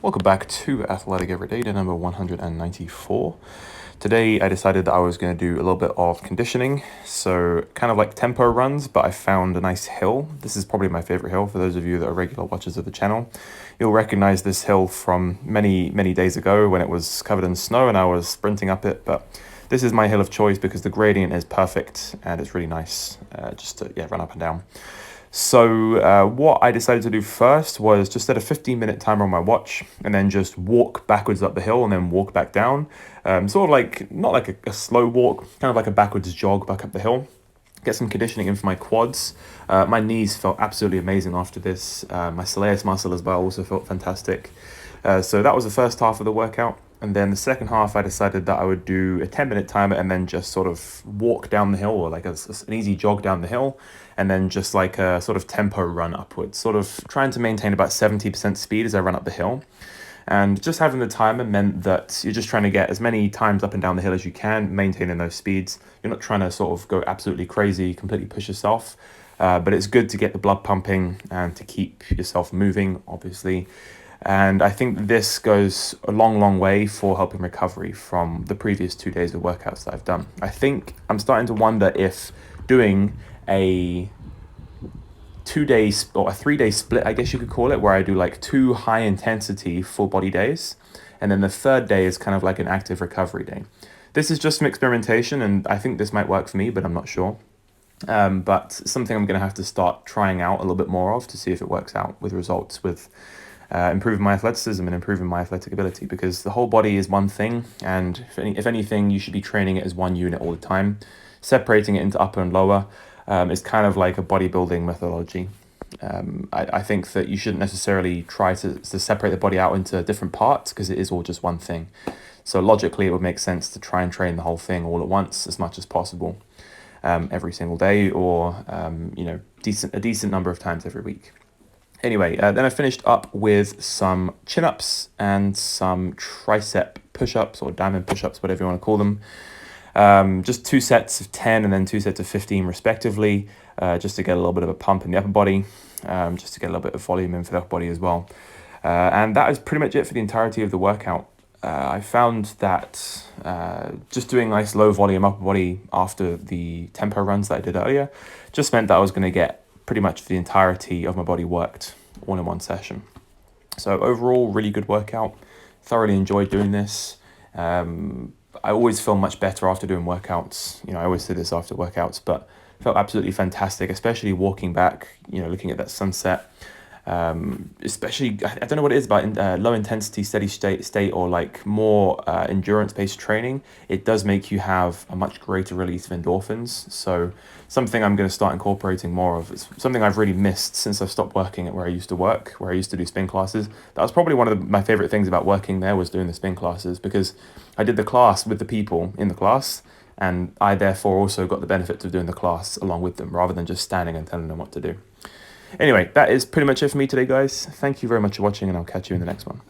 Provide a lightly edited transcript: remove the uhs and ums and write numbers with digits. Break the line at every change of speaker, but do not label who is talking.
Welcome back to Athletic Everyday, day number 194. Today I decided that I was going to do a little bit of conditioning, so kind of like tempo runs, but I found a nice hill. This is probably my favorite hill for those of you that are regular watchers of the channel. You'll recognize this hill from many days ago when it was covered in snow and I was sprinting up it, but this is my hill of choice because the gradient is perfect and it's really nice just to run up and down. So what I decided to do first was just set a 15-minute timer on my watch and then just walk backwards up the hill and then walk back down. Sort of like, not like a slow walk, kind of like a backwards jog back up the hill. Get some conditioning in for my quads. My knees felt absolutely amazing after this. My soleus muscle as well also felt fantastic. So that was the first half of the workout. And then the second half, I decided that I would do a 10-minute timer and then just sort of walk down the hill, or like an easy jog down the hill, and then just like a sort of tempo run upwards, sort of trying to maintain about 70% speed as I run up the hill. And just having the timer meant that you're just trying to get as many times up and down the hill as you can, maintaining those speeds. You're not trying to sort of go absolutely crazy, completely push yourself. But it's good to get the blood pumping and to keep yourself moving, obviously. And I think this goes a long way for helping recovery from the previous 2 days of workouts that I've done. I think I'm starting to wonder if doing a 2-day or a 3-day split, I guess you could call it, where I do like 2 high intensity full body days, and then the third day is kind of like an active recovery day. This is just some experimentation, and I think this might work for me, but I'm not sure. But something I'm going to have to start trying out a little bit more of to see if it works out with results with improving my athleticism and improving my athletic ability, because the whole body is one thing, and if anything, you should be training it as one unit all the time. Separating it into upper and lower is kind of like a bodybuilding methodology. I think that you shouldn't necessarily try to separate the body out into different parts, because it is all just one thing. So logically, it would make sense to try and train the whole thing all at once as much as possible, every single day, or a decent number of times every week. Anyway, then I finished up with some chin-ups and some tricep push-ups, or diamond push-ups, whatever you want to call them. Just 2 sets of 10 and then 2 sets of 15 respectively, just to get a little bit of a pump in the upper body, just to get a little bit of volume in for the upper body as well. And that is pretty much it for the entirety of the workout. I found that just doing nice low volume upper body after the tempo runs that I did earlier just meant that I was going to get pretty much the entirety of my body worked all in one session. So overall, really good workout. Thoroughly enjoyed doing this. I always feel much better after doing workouts. I always say this after workouts, but felt absolutely fantastic, especially walking back, looking at that sunset. Especially, I don't know what it is about low intensity, steady state or like more endurance-based training. It does make you have a much greater release of endorphins. So something I'm going to start incorporating more of. It's something I've really missed since I've stopped working at where I used to work, where I used to do spin classes. That was probably one of my favorite things about working there, was doing the spin classes, because I did the class with the people in the class, and I therefore also got the benefit of doing the class along with them, rather than just standing and telling them what to do. Anyway, that is pretty much it for me today, guys. Thank you very much for watching, and I'll catch you in the next one.